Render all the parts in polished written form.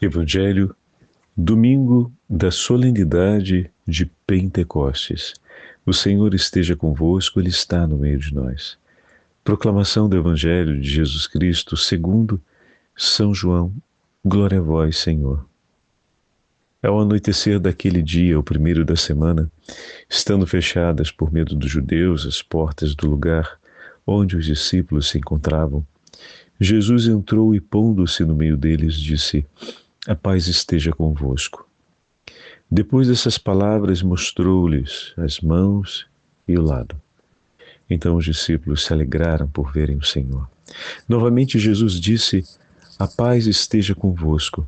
Evangelho, domingo da solenidade de Pentecostes. O Senhor esteja convosco, Ele está no meio de nós. Proclamação do Evangelho de Jesus Cristo segundo São João. Glória a vós, Senhor. Ao anoitecer daquele dia, o primeiro da semana, estando fechadas por medo dos judeus as portas do lugar onde os discípulos se encontravam, Jesus entrou e, pondo-se no meio deles, disse: A paz esteja convosco. Depois dessas palavras, mostrou-lhes as mãos e o lado. Então os discípulos se alegraram por verem o Senhor. Novamente Jesus disse: A paz esteja convosco.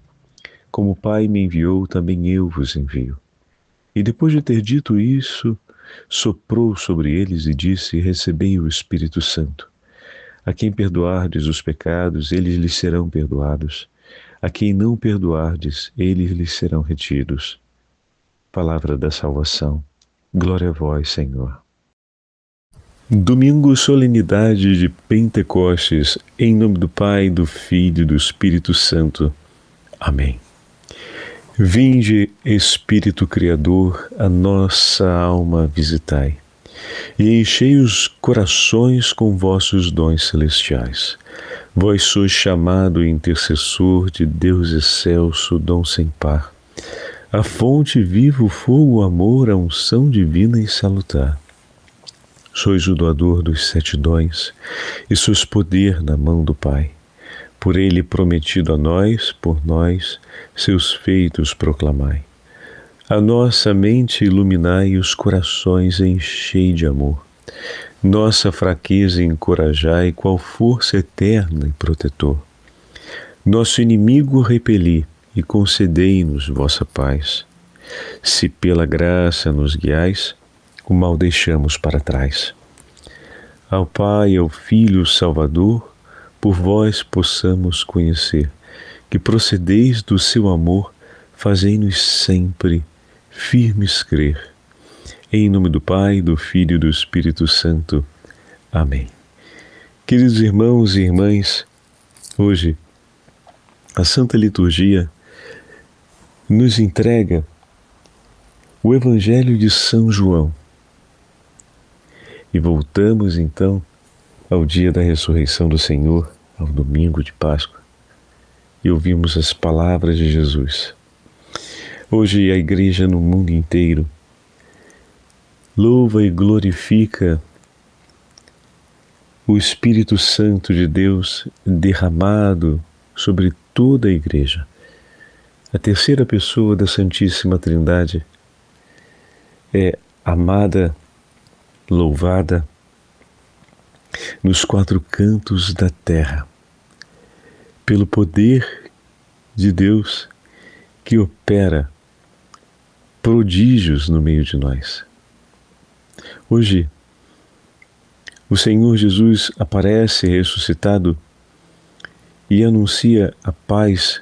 Como o Pai me enviou, também eu vos envio. E depois de ter dito isso, soprou sobre eles e disse: Recebei o Espírito Santo. A quem perdoardes os pecados, eles lhes serão perdoados. A quem não perdoardes, eles lhes serão retidos. Palavra da salvação. Glória a vós, Senhor. Domingo, solenidade de Pentecostes, em nome do Pai, do Filho e do Espírito Santo. Amém. Vinde, Espírito Criador, a nossa alma visitai, e enchei os corações com vossos dons celestiais. Vós sois chamado intercessor de Deus excelso, dom sem par, a fonte viva, o fogo, o amor, a unção divina e salutar. Sois o doador dos 7 dons, e sois poder na mão do Pai. Por ele prometido a nós, por nós, seus feitos proclamai. A nossa mente iluminai e os corações enchei de amor. Nossa fraqueza encorajai, qual força eterna e protetor. Nosso inimigo repeli e concedei-nos vossa paz. Se pela graça nos guiais, o mal deixamos para trás. Ao Pai, ao Filho Salvador, por vós possamos conhecer, que procedeis do seu amor, fazei-nos sempre firmes crer. Em nome do Pai, do Filho e do Espírito Santo. Amém. Queridos irmãos e irmãs, hoje a Santa Liturgia nos entrega o Evangelho de São João. E voltamos então ao dia da ressurreição do Senhor, ao domingo de Páscoa, e ouvimos as palavras de Jesus. Hoje a Igreja no mundo inteiro louva e glorifica o Espírito Santo de Deus derramado sobre toda a Igreja. A terceira pessoa da Santíssima Trindade é amada, louvada nos 4 cantos da terra, pelo poder de Deus que opera prodígios no meio de nós. Hoje, o Senhor Jesus aparece ressuscitado e anuncia a paz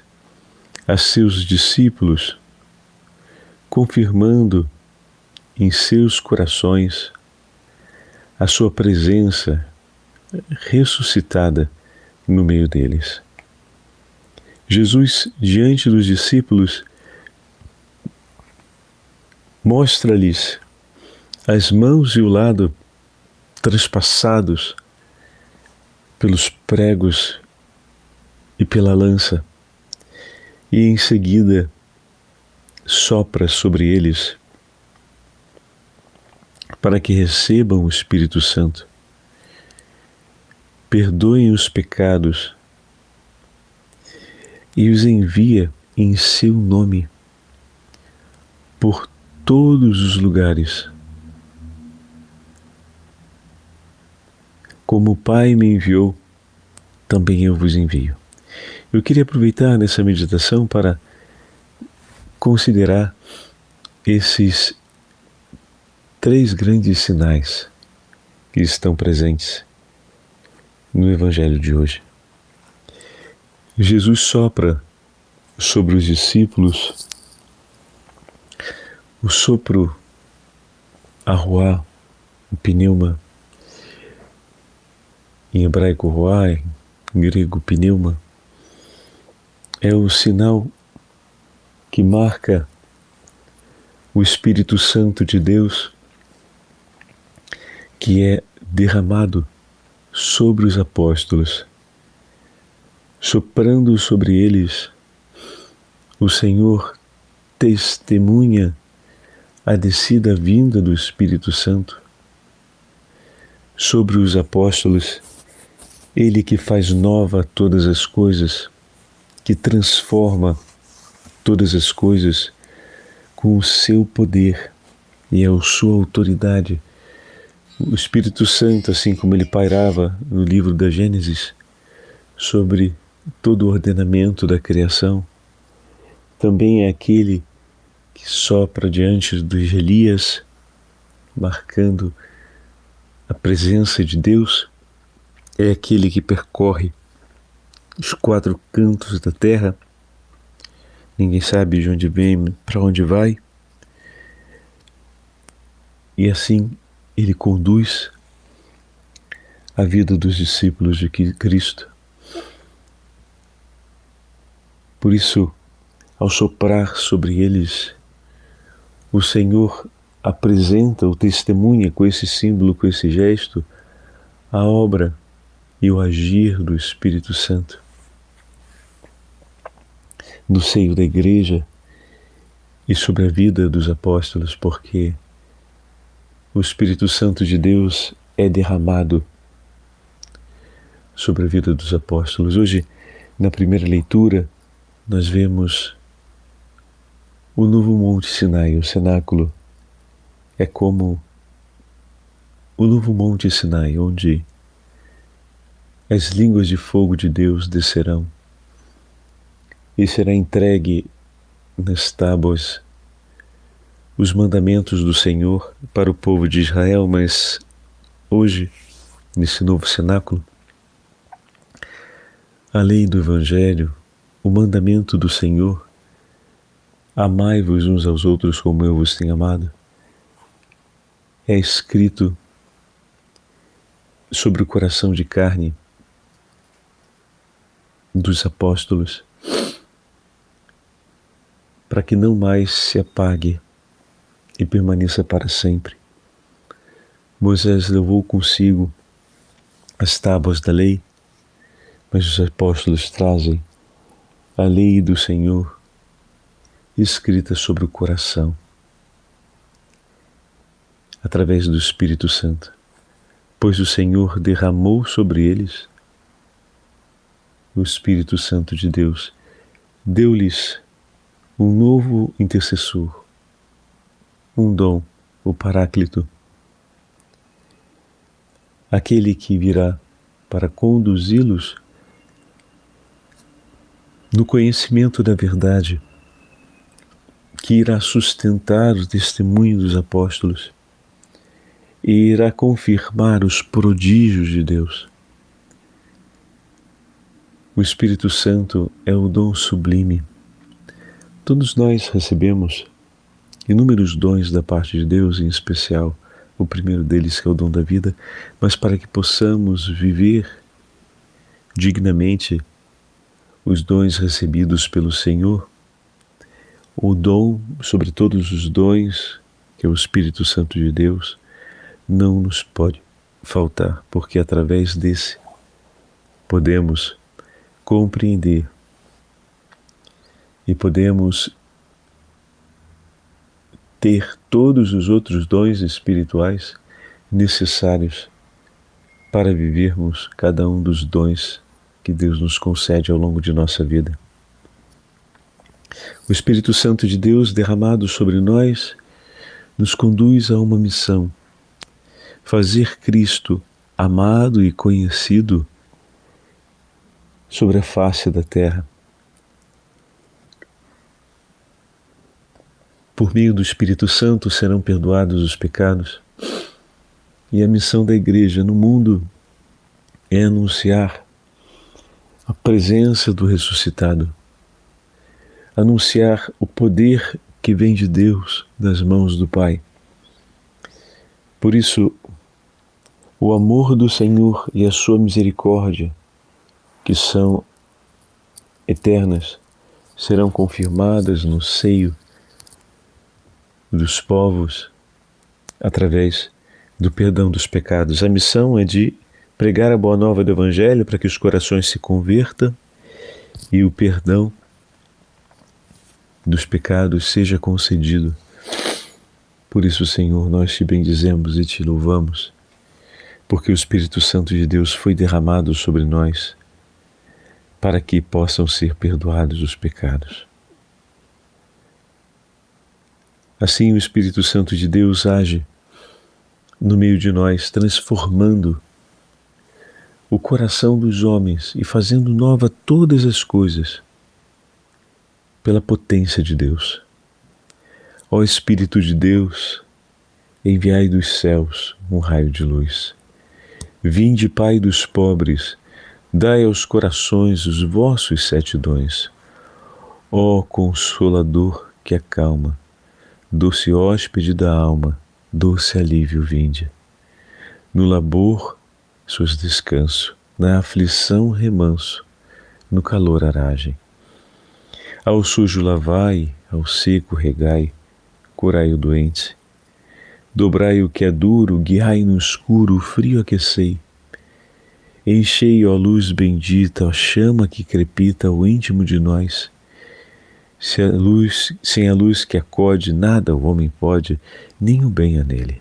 a seus discípulos, confirmando em seus corações a sua presença ressuscitada no meio deles. Jesus, diante dos discípulos, mostra-lhes as mãos e o lado traspassados pelos pregos e pela lança, e em seguida sopra sobre eles para que recebam o Espírito Santo, perdoem os pecados e os envia em seu nome por todos os lugares. Como o Pai me enviou, também eu vos envio. Eu queria aproveitar nessa meditação para considerar esses 3 grandes sinais que estão presentes no Evangelho de hoje. Jesus sopra sobre os discípulos o sopro, arruá, o pneuma, em hebraico ruá, em grego pneuma, é o sinal que marca o Espírito Santo de Deus, que é derramado sobre os apóstolos, soprando sobre eles. O Senhor testemunha a descida vinda do Espírito Santo sobre os apóstolos, Ele que faz nova todas as coisas, que transforma todas as coisas com o seu poder e a sua autoridade. O Espírito Santo, assim como ele pairava no livro da Gênesis, sobre todo o ordenamento da criação, também é aquele que sopra diante dos Elias, marcando a presença de Deus, é aquele que percorre os 4 cantos da terra, ninguém sabe de onde vem, para onde vai, e assim ele conduz a vida dos discípulos de Cristo. Por isso, ao soprar sobre eles, o Senhor apresenta ou testemunha com esse símbolo, com esse gesto, a obra e o agir do Espírito Santo no seio da igreja e sobre a vida dos apóstolos, porque o Espírito Santo de Deus é derramado sobre a vida dos apóstolos. Hoje, na primeira leitura, nós vemos o novo Monte Sinai. O cenáculo é como o novo Monte Sinai, onde as línguas de fogo de Deus descerão e será entregue nas tábuas os mandamentos do Senhor para o povo de Israel, mas hoje, nesse novo cenáculo, a lei do Evangelho, o mandamento do Senhor, amai-vos uns aos outros como eu vos tenho amado, é escrito sobre o coração de carne dos apóstolos, para que não mais se apague e permaneça para sempre. Moisés levou consigo as tábuas da lei, mas os apóstolos trazem a lei do Senhor escrita sobre o coração, através do Espírito Santo, pois o Senhor derramou sobre eles o Espírito Santo de Deus, deu-lhes um novo intercessor, um dom, o Paráclito, aquele que virá para conduzi-los no conhecimento da verdade, que irá sustentar o testemunho dos apóstolos e irá confirmar os prodígios de Deus. O Espírito Santo é o dom sublime. Todos nós recebemos inúmeros dons da parte de Deus, em especial o primeiro deles, que é o dom da vida, mas para que possamos viver dignamente os dons recebidos pelo Senhor, o dom sobre todos os dons, que é o Espírito Santo de Deus, não nos pode faltar, porque através desse podemos compreender e podemos ter todos os outros dons espirituais necessários para vivermos cada um dos dons que Deus nos concede ao longo de nossa vida. O Espírito Santo de Deus derramado sobre nós nos conduz a uma missão: fazer Cristo amado e conhecido sobre a face da terra. Por meio do Espírito Santo serão perdoados os pecados, e a missão da Igreja no mundo é anunciar a presença do ressuscitado, anunciar o poder que vem de Deus das mãos do Pai. Por isso, o amor do Senhor e a sua misericórdia, que são eternas, serão confirmadas no seio dos povos através do perdão dos pecados. A missão é de pregar a boa nova do Evangelho para que os corações se convertam e o perdão dos pecados seja concedido. Por isso, Senhor, nós te bendizemos e te louvamos, porque o Espírito Santo de Deus foi derramado sobre nós para que possam ser perdoados os pecados. Assim, o Espírito Santo de Deus age no meio de nós, transformando o coração dos homens e fazendo nova todas as coisas pela potência de Deus. Ó Espírito de Deus, enviai dos céus um raio de luz. Vinde, Pai dos pobres, dai aos corações os vossos 7 dons. Ó Consolador que acalma, doce hóspede da alma, doce alívio vinde. No labor, sois descanso, na aflição remanso, no calor aragem. Ao sujo lavai, ao seco regai, curai o doente. Dobrai o que é duro, guiai no escuro, o frio aquecei. Enchei, ó luz bendita, ó chama que crepita o íntimo de nós. Sem a luz que acode, nada o homem pode, nem o bem há nele.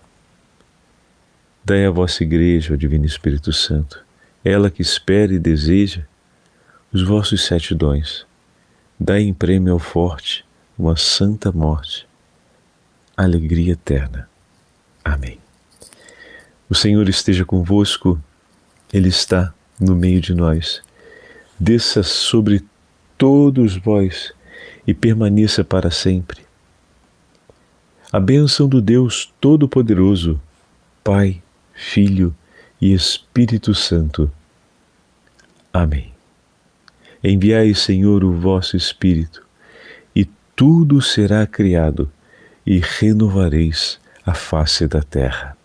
Dai à vossa Igreja, ó Divino Espírito Santo, ela que espera e deseja os vossos 7 dons. Dai em prêmio ao forte uma santa morte, alegria eterna. Amém. O Senhor esteja convosco, Ele está no meio de nós. Desça sobre todos vós e permaneça para sempre. A bênção do Deus Todo-Poderoso, Pai, Filho e Espírito Santo. Amém. Enviai, Senhor, o vosso Espírito, e tudo será criado, e renovareis a face da terra.